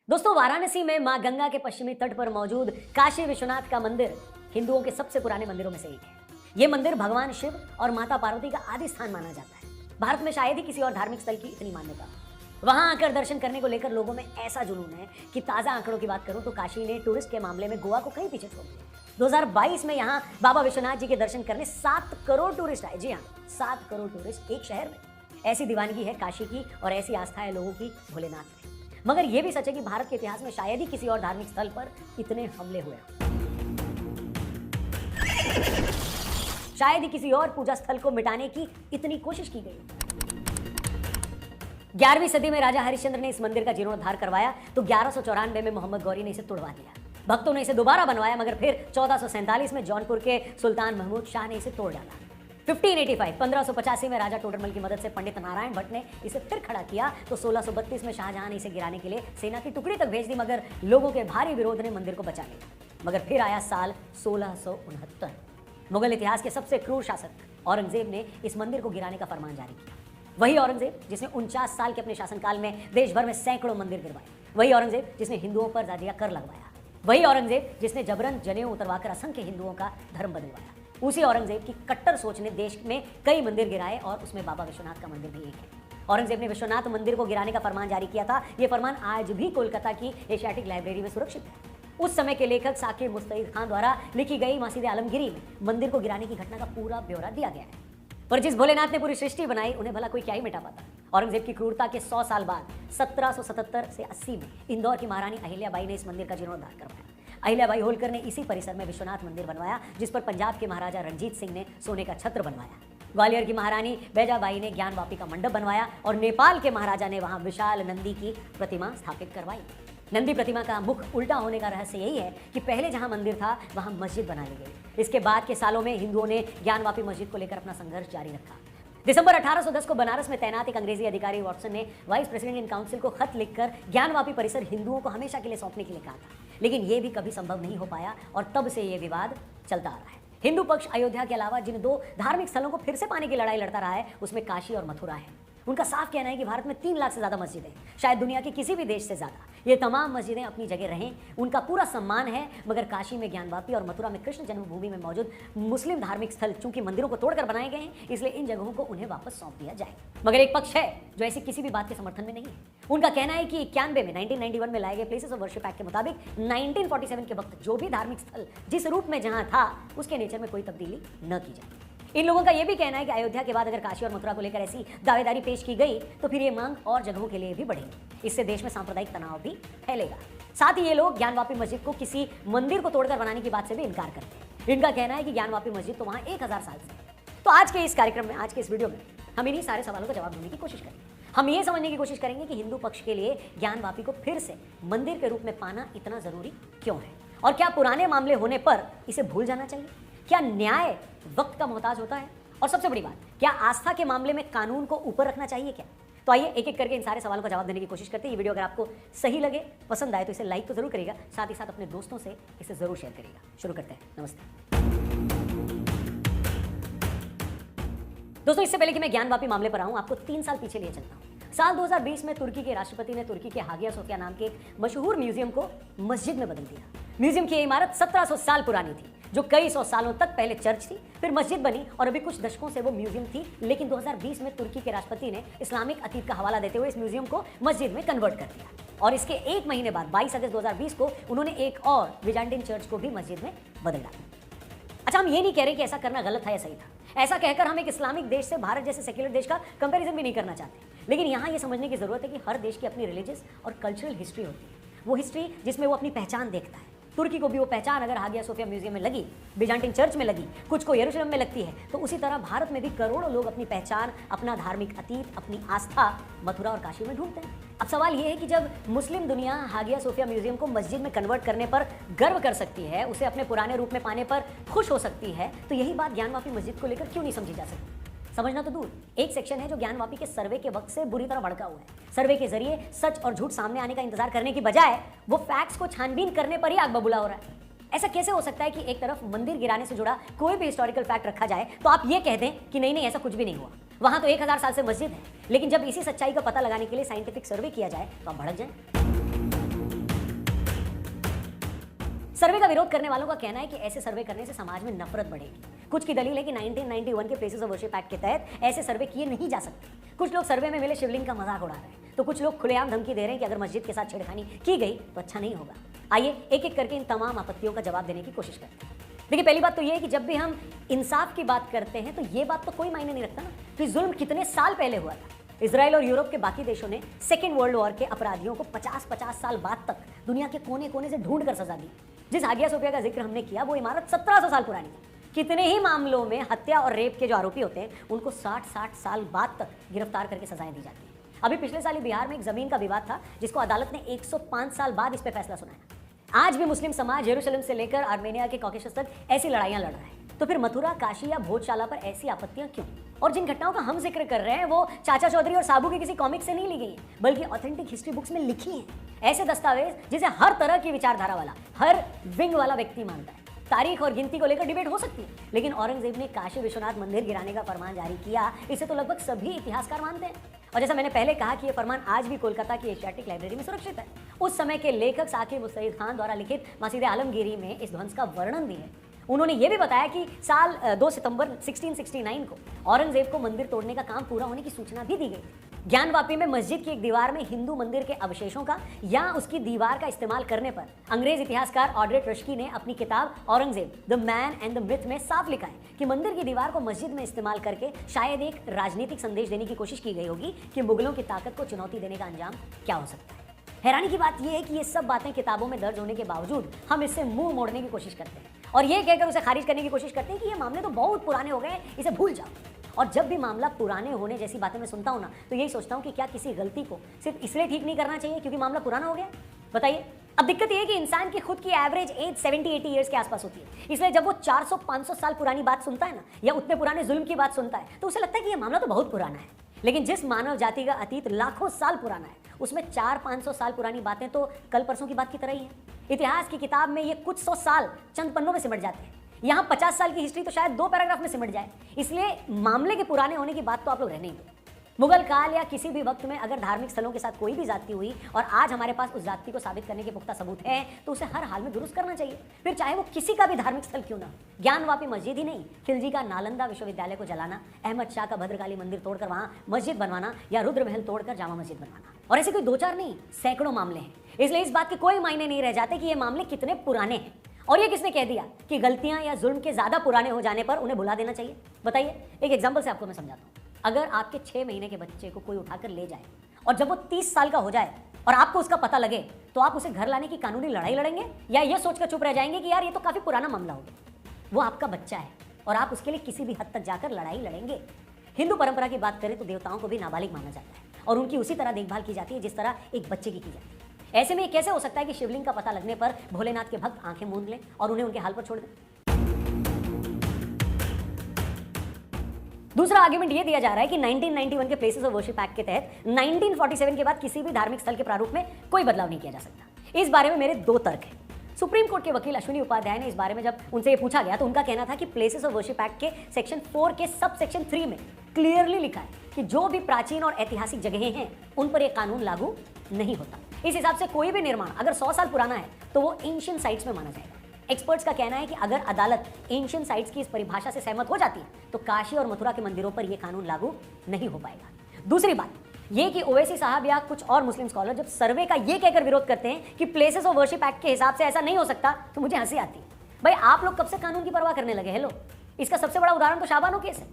दोस्तों, वाराणसी में मां गंगा के पश्चिमी तट पर मौजूद काशी विश्वनाथ का मंदिर हिंदुओं के सबसे पुराने मंदिरों में से एक है। यह मंदिर भगवान शिव और माता पार्वती का आदि स्थान माना जाता है। भारत में शायद ही किसी और धार्मिक स्थल की इतनी मान्यता। वहां आकर दर्शन करने को लेकर लोगों में ऐसा जुनून है कि ताजा आंकड़ों की बात करूं तो काशी ने टूरिस्ट के मामले में गोवा को कहीं पीछे छोड़ दिया। 2022 में यहाँ बाबा विश्वनाथ जी के दर्शन करने 7 करोड़ टूरिस्ट आए। जी हाँ, 7 करोड़ टूरिस्ट एक शहर में। ऐसी दीवानगी है काशी की और ऐसी आस्था है लोगों की भोलेनाथ में। मगर यह भी सच है कि भारत के इतिहास में शायद ही किसी और धार्मिक स्थल पर इतने हमले हुए। शायद ही किसी और पूजा स्थल को मिटाने की इतनी कोशिश की गई। 11वीं सदी में राजा हरिश्चंद्र ने इस मंदिर का जीर्णोद्धार करवाया तो 1194 में मोहम्मद गौरी ने इसे तुड़वा दिया। भक्तों ने इसे दोबारा बनवाया मगर फिर 1447 में जौनपुर के सुल्तान महमूद शाह ने इसे तोड़ डाला। 1585 में राजा टोडरमल की मदद से पंडित नारायण भट्ट ने इसे फिर खड़ा किया तो 1632 में शाहजहां ने इसे गिराने के लिए सेना की टुकड़ी तक भेज दी मगर लोगों के भारी विरोध ने मंदिर को बचा लिया। मगर फिर आया साल 1669। मुगल इतिहास के सबसे क्रूर शासक औरंगजेब ने इस मंदिर को गिराने का फरमान जारी किया। वही औरंगजेब जिसने 49 साल के अपने शासनकाल में देश भर में सैकड़ों मंदिर गिरवाए। वही औरंगजेब जिसने हिंदुओं पर जाजिया कर लगवाया। वही औरंगजेब जिसने जबरन जनेऊ उतरवाकर असंख्य हिंदुओं का धर्म बदलवाया। उसी औरंगजेब की कट्टर सोच ने देश में कई मंदिर गिराए और उसमें बाबा विश्वनाथ का मंदिर भी एक है। औरंगजेब ने विश्वनाथ मंदिर को गिराने का फरमान जारी किया था। यह फरमान आज भी कोलकाता की एशियाटिक लाइब्रेरी में सुरक्षित है। उस समय के लेखक साकिब मुस्तईद खान द्वारा लिखी गई मस्जिद आलमगीरी में मंदिर को गिराने की घटना का पूरा ब्यौरा दिया गया है। पर जिस भोलेनाथ ने पूरी सृष्टि बनाई उन्हें भला कोई क्या ही मिटा पाता। औरंगजेब की क्रूरता के 100 साल बाद 1777 से 80 में इंदौर की महारानी अहिल्याबाई ने इस मंदिर का जीर्णोद्धार करवाया। अहिल्याबाई होलकर ने इसी परिसर में विश्वनाथ मंदिर बनवाया जिस पर पंजाब के महाराजा रणजीत सिंह ने सोने का छत्र बनवाया। ग्वालियर की महारानी बैजाबाई ने ज्ञानवापी का मंडप बनवाया और नेपाल के महाराजा ने वहां विशाल नंदी की प्रतिमा स्थापित करवाई। नंदी प्रतिमा का मुख उल्टा होने का रहस्य यही है कि पहले जहां मंदिर था वहां मस्जिद बना ली गई। इसके बाद के सालों में हिंदुओं ने ज्ञानवापी मस्जिद को लेकर अपना संघर्ष जारी रखा। दिसंबर 1810 को बनारस में तैनात एक अंग्रेजी अधिकारी वॉटसन ने वाइस प्रेसिडेंट इन काउंसिल को खत लिखकर ज्ञानवापी परिसर हिंदुओं को हमेशा के लिए सौंपने के लिए कहा था। लेकिन यह भी कभी संभव नहीं हो पाया और तब से यह विवाद चलता आ रहा है। हिंदू पक्ष अयोध्या के अलावा जिन 2 धार्मिक स्थलों को फिर से पाने की लड़ाई लड़ता रहा है उसमें काशी और मथुरा है। उनका साफ कहना है कि भारत में 3 लाख से ज्यादा मस्जिदें, शायद दुनिया के किसी भी देश से ज्यादा। ये तमाम मस्जिदें अपनी जगह रहें, उनका पूरा सम्मान है। मगर काशी में ज्ञानवापी और मथुरा में कृष्ण जन्मभूमि में मौजूद मुस्लिम धार्मिक स्थल चूंकि मंदिरों को तोड़कर बनाए गए हैं इसलिए इन जगहों को उन्हें वापस सौंप दिया जाए। मगर एक पक्ष है जो ऐसी किसी भी बात के समर्थन में नहीं है। उनका कहना है कि 91 में 1991 में लाए गए प्लेसेस ऑफ वर्शिप एक्ट के मुताबिक 1947 के वक्त जो भी धार्मिक स्थल जिस रूप में जहां था उसके नेचर में कोई तब्दीली न की जाए। इन लोगों का यह भी कहना है कि अयोध्या के बाद अगर काशी और मथुरा को लेकर ऐसी दावेदारी पेश की गई तो फिर ये मांग और जगहों के लिए भी बढ़ेगी। इससे देश में सांप्रदायिक तनाव भी फैलेगा। साथ ही ये लोग ज्ञानवापी मस्जिद को किसी मंदिर को तोड़कर बनाने की बात से भी इनकार करते हैं। इनका कहना है कि ज्ञानवापी मस्जिद तो वहां 1000 साल से है। तो आज के इस कार्यक्रम में, आज के इस वीडियो में हम इन्हीं सारे सवालों का जवाब देने की कोशिश करेंगे। हम ये समझने की कोशिश करेंगे कि हिंदू पक्ष के लिए ज्ञानवापी को फिर से मंदिर के रूप में पाना इतना जरूरी क्यों है और क्या पुराने मामले होने पर इसे भूल जाना चाहिए। क्या न्याय वक्त का मोहताज होता है और सबसे बड़ी बात, क्या आस्था के मामले में कानून को ऊपर रखना चाहिए क्या। तो आइए एक एक करके इन सारे सवालों का जवाब देने की कोशिश करते हैं। ये वीडियो अगर आपको सही लगे, पसंद आए तो इसे लाइक तो जरूर करिएगा, साथ ही साथ अपने दोस्तों से इसे जरूर शेयर करिएगा। शुरू करते हैं। नमस्ते दोस्तों, इससे पहले कि मैं ज्ञानवापी मामले पर आऊं आपको 3 साल पीछे लिए चलता हूं। साल 2020 में तुर्की के राष्ट्रपति ने तुर्की के हागिया सोफिया नाम के एक मशहूर म्यूजियम को मस्जिद में बदल दिया। म्यूजियम की इमारत 1700 साल पुरानी थी जो कई 100 सालों तक पहले चर्च थी, फिर मस्जिद बनी और अभी कुछ दशकों से वो म्यूजियम थी। लेकिन 2020 में तुर्की के राष्ट्रपति ने इस्लामिक अतीत का हवाला देते हुए इस म्यूजियम को मस्जिद में कन्वर्ट कर दिया और इसके 1 महीने बाद 22 अगस्त 2020 को उन्होंने एक और बिजान्टिन चर्च को भी मस्जिद में बदल डाला। अच्छा, हम ये नहीं कह रहे कि ऐसा करना गलत है या सही था। ऐसा कहकर हम एक इस्लामिक देश से भारत जैसे सेक्युलर देश का कंपैरिजन भी नहीं करना चाहते। लेकिन यहाँ ये समझने की जरूरत है कि हर देश की अपनी रिलीजियस और कल्चरल हिस्ट्री होती है। वो हिस्ट्री जिसमें वो अपनी पहचान देखता है। तुर्की को भी वो पहचान अगर हागिया सोफिया म्यूजियम में लगी, बिजान्टिन चर्च में लगी, कुछ को यरूशलेम में लगती है, तो उसी तरह भारत में भी करोड़ों लोग अपनी पहचान, अपना धार्मिक अतीत, अपनी आस्था मथुरा और काशी में ढूंढते हैं। अब सवाल ये है कि जब मुस्लिम दुनिया हागिया सोफिया म्यूजियम को मस्जिद में कन्वर्ट करने पर गर्व कर सकती है, उसे अपने पुराने रूप में पाने पर खुश हो सकती है, तो यही बात ज्ञानवापी मस्जिद को लेकर क्यों नहीं समझी जा सकती। समझना तो दूर, एक सेक्शन है जो ज्ञानवापी के सर्वे के वक्त से बुरी तरह भड़का हुआ है। सर्वे के जरिए सच और झूठ सामने आने का इंतजार करने की बजाय वो फैक्ट्स को छानबीन करने पर ही आग बबूला हो रहा है। ऐसा कैसे हो सकता है कि एक तरफ मंदिर गिराने से जुड़ा कोई भी हिस्टोरिकल फैक्ट रखा जाए तो आप ये कह दें कि नहीं ऐसा कुछ भी नहीं हुआ, वहां तो 1000 साल से मस्जिद है। लेकिन जब इसी सच्चाई का पता लगाने के लिए साइंटिफिक सर्वे किया जाए तो आप भड़क जाए। सर्वे का विरोध करने वालों का कहना है कि ऐसे सर्वे करने से समाज में नफरत बढ़ेगी। कुछ की दलील है कि 1991 के प्लेसेस ऑफ वर्शिप एक्ट के तहत ऐसे सर्वे किए नहीं जा सकते। कुछ लोग सर्वे में मिले शिवलिंग का मजाक उड़ा रहे हैं, तो कुछ लोग खुलेआम धमकी दे रहे हैं कि अगर मस्जिद के साथ छेड़खानी की गई तो अच्छा नहीं होगा। आइए एक एक करके इन तमाम आपत्तियों का जवाब देने की कोशिश करते हैं। देखिए, पहली बात तो ये है कि जब भी हम इंसाफ की बात करते हैं तो ये बात तो कोई मायने नहीं रखता ना कि जुल्म कितने साल पहले हुआ था। इजराइल और यूरोप के बाकी देशों ने सेकेंड वर्ल्ड वॉर के अपराधियों को 50-50 साल बाद तक दुनिया के कोने कोने से ढूंढ कर सजा दी। जिस हागिया सोफिया का जिक्र हमने किया वो इमारत 1700 साल पुरानी है। कितने ही मामलों में हत्या और रेप के जो आरोपी होते हैं उनको 60-60 साल बाद तक गिरफ्तार करके सजाएं दी जाती हैं। अभी पिछले साल ही बिहार में एक जमीन का विवाद था जिसको अदालत ने 105 साल बाद इस पर फैसला सुनाया। आज भी मुस्लिम समाज यरूशलेम से लेकर आर्मेनिया के कॉकेशस तक ऐसी लड़ाइयां लड़ रहा है। तो फिर मथुरा, काशी या भोजशाला पर ऐसी आपत्तियां क्यों? और जिन घटनाओं का हम जिक्र कर रहे हैं वो चाचा चौधरी और साबू की किसी कॉमिक से नहीं ली गई हैं, बल्कि ऑथेंटिक हिस्ट्री बुक्स में लिखी हैं। ऐसे दस्तावेज जिसे हर तरह की विचारधारा वाला, हर विंग वाला व्यक्ति मानता है। तारीख और गिनती को लेकर डिबेट हो सकती है, लेकिन औरंगजेब ने काशी विश्वनाथ मंदिर गिराने का फरमान जारी किया, इसे तो लगभग सभी इतिहासकार मानते हैं। और जैसा मैंने पहले कहा कि यह फरमान आज भी कोलकाता की एशियाटिक लाइब्रेरी में सुरक्षित है। उस समय के लेखक साकिब मुस्तैद खान द्वारा लिखित मस्जिद आलमगीरी में इस ध्वंस का वर्णन भी है। उन्होंने ये भी बताया कि साल 2 सितंबर 1669 को औरंगजेब को मंदिर तोड़ने का काम पूरा होने की सूचना भी दी गई। ज्ञानवापी में मस्जिद की एक दीवार में हिंदू मंदिर के अवशेषों का या उसकी दीवार का इस्तेमाल करने पर अंग्रेज इतिहासकार ऑड्रे ट्रस्की ने अपनी किताब Aurangzeb the man and the myth में साफ लिखा है कि मंदिर की दीवार को मस्जिद में इस्तेमाल करके शायद एक राजनीतिक संदेश देने की कोशिश की गई होगी कि मुगलों की ताकत को चुनौती देने का अंजाम क्या हो सकता है। हैरानी की बात यह है कि ये सब बातें किताबों में दर्ज होने के बावजूद हम इससे मुंह मोड़ने की कोशिश करते हैं और ये कहकर उसे खारिज करने की कोशिश करते हैं कि ये मामले तो बहुत पुराने हो गए, इसे भूल जाओ। और जब भी मामला पुराने होने जैसी बातें मैं सुनता हूं ना, तो यही सोचता हूं कि क्या किसी गलती को सिर्फ इसलिए ठीक नहीं करना चाहिए क्योंकि मामला पुराना हो गया? बताइए। अब दिक्कत यह है कि इंसान की खुद की एवरेज एज 70-80 ईयर्स के आसपास होती है, इसलिए जब वो 400-500 साल पुरानी बात सुनता है ना, या उतने पुराने जुल्म की बात सुनता है, तो उसे लगता है कि यह मामला तो बहुत पुराना है। लेकिन जिस मानव जाति का अतीत लाखों साल पुराना है, उसमें 400-500 साल पुरानी बातें तो कल परसों की बात की तरह ही है। इतिहास की किताब में ये कुछ 100 साल चंद पन्नों में सिमट जाते हैं। यहाँ 50 साल की हिस्ट्री तो शायद 2 पैराग्राफ में सिमट जाए। इसलिए मामले के पुराने होने की बात तो आप लोग रहने ही दो। मुगल काल या किसी भी वक्त में अगर धार्मिक स्थलों के साथ कोई भी जाति हुई और आज हमारे पास उस जाति को साबित करने के पुख्ता सबूत है, तो उसे हर हाल में दुरुस्त करना चाहिए, फिर चाहे वो किसी का भी धार्मिक स्थल क्यों ना। ज्ञानवापी मस्जिद ही नहीं, खिलजी का नालंदा विश्वविद्यालय को जलाना, अहमद शाह का भद्रकाली मंदिर तोड़कर वहां मस्जिद बनवाना या रुद्र महल तोड़कर जामा मस्जिद बनवाना, और ऐसे कोई 2-4 नहीं, सैकड़ों मामले हैं। इसलिए इस बात के कोई मायने नहीं रह जाते कि ये मामले कितने पुराने हैं। और ये किसने कह दिया कि गलतियां या जुल्म के ज्यादा पुराने हो जाने पर उन्हें भुला देना चाहिए? बताइए। एक एग्जांपल से आपको मैं समझाता हूं। अगर आपके 6 महीने के बच्चे को कोई उठाकर ले जाए और जब वो 30 साल का हो जाए और आपको उसका पता लगे, तो आप उसे घर लाने की कानूनी लड़ाई लड़ेंगे या ये सोचकर चुप रह जाएंगे कि यार ये तो काफी पुराना मामला हो गया? वो आपका बच्चा है और आप उसके लिए किसी भी हद तक जाकर लड़ाई लड़ेंगे। हिंदू परंपरा की बात करें तो देवताओं को भी नाबालिग माना जाता है और उनकी उसी तरह देखभाल की जाती है जिस तरह एक बच्चे की जाती है। ऐसे में कैसे हो सकता है कि शिवलिंग का पता लगने पर भोलेनाथ के भक्त आंखें मूंद लें और उन्हें उनके हाल पर छोड़ दें? दूसरा आर्गुमेंट ये दिया जा रहा है कि 1991 के प्लेसेस ऑफ वर्शिप एक्ट के तहत 1947 के बाद किसी भी धार्मिक स्थल के प्रारूप में कोई बदलाव नहीं किया जा सकता। इस बारे में मेरे 2 तर्क हैं। सुप्रीम कोर्ट के वकील अश्विनी उपाध्याय ने इस बारे में जब उनसे ये पूछा गया तो उनका कहना था कि प्लेसेस ऑफ वर्शिप एक्ट के सेक्शन 4 के सब सेक्शन 3 में क्लियरली लिखा है कि जो भी प्राचीन और ऐतिहासिक जगहें हैं उन पर यह कानून लागू नहीं होता। इस हिसाब से कोई भी निर्माण अगर 100 साल पुराना है तो वो एंशिएंट साइट्स में माना जाएगा। एक्सपर्ट्स का कहना है कि अगर अदालत एंशिएंट साइट्स की इस परिभाषा से सहमत हो जाती है तो काशी और मथुरा के मंदिरों पर यह कानून लागू नहीं हो पाएगा। दूसरी बात ये कि ओवैसी साहब या कुछ और मुस्लिम स्कॉलर जब सर्वे का ये कहकर विरोध करते हैं कि प्लेसेस ऑफ वर्शिप एक्ट के हिसाब से ऐसा नहीं हो सकता, तो मुझे हंसी आती है। भाई आप लोग कब से कानून की परवाह करने लगे? हेलो, इसका सबसे बड़ा उदाहरण तो शाहबानो केस है।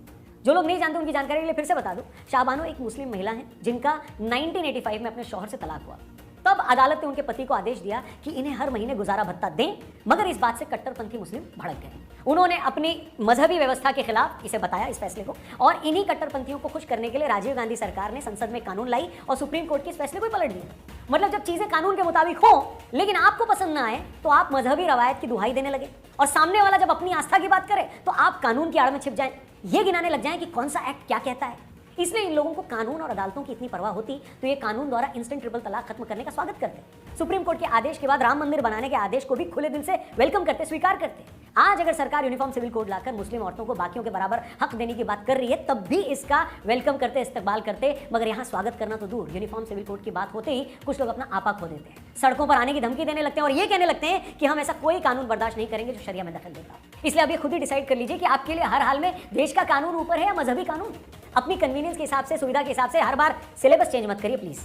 जो लोग नहीं जानते उनकी जानकारी के लिए फिर से बता दूं, शाहबानो एक मुस्लिम महिला है जिनका 1985 में अपने शौहर से तलाक हुआ। तब अदालत ने उनके पति को आदेश दिया कि इन्हें हर महीने गुजारा भत्ता दें, मगर इस बात से कट्टरपंथी मुस्लिम भड़क गए। उन्होंने अपनी मजहबी व्यवस्था के खिलाफ इसे बताया, इस फैसले को, और इन्हीं कट्टरपंथियों को खुश करने के लिए राजीव गांधी सरकार ने संसद में कानून लाई और सुप्रीम कोर्ट के इस फैसले को पलट दिया। मतलब जब चीजें कानून के मुताबिक हो लेकिन आपको पसंद ना आए तो आप मजहबी रवायत की दुहाई देने लगे, और सामने वाला जब अपनी आस्था की बात करे तो आप कानून की आड़ में छिप जाएं, ये गिनाने लग जाएं कि कौन सा एक्ट क्या कहता है। इसलिए इन लोगों को कानून और अदालतों की इतनी परवाह होती तो ये कानून द्वारा इंस्टेंट ट्रिपल तलाक खत्म करने का स्वागत करते। सुप्रीम कोर्ट के आदेश के बाद राम मंदिर बनाने के आदेश को भी खुले दिल से वेलकम करते, स्वीकार करते। आज अगर सरकार यूनिफॉर्म सिविल कोड लाकर मुस्लिम औरतों को बाकियों के बराबर हक देने की बात कर रही है, तब भी इसका वेलकम करते, इस्तकबाल करते। मगर यहाँ स्वागत करना तो दूर, यूनिफॉर्म सिविल कोड की बात होते ही कुछ लोग अपना आपा खो देते हैं, सड़कों पर आने की धमकी देने लगते हैं और ये कहने लगते हैं कि हम ऐसा कोई कानून बर्दाश्त नहीं करेंगे जो शरिया में दखल देता है। इसलिए अब ये खुद ही डिसाइड कर लीजिए कि आपके लिए हर हाल में देश का कानून ऊपर है या मजहबी कानून। अपनी कन्वीनियंस के हिसाब से, सुविधा के हिसाब से हर बार सिलेबस चेंज मत करिए प्लीज।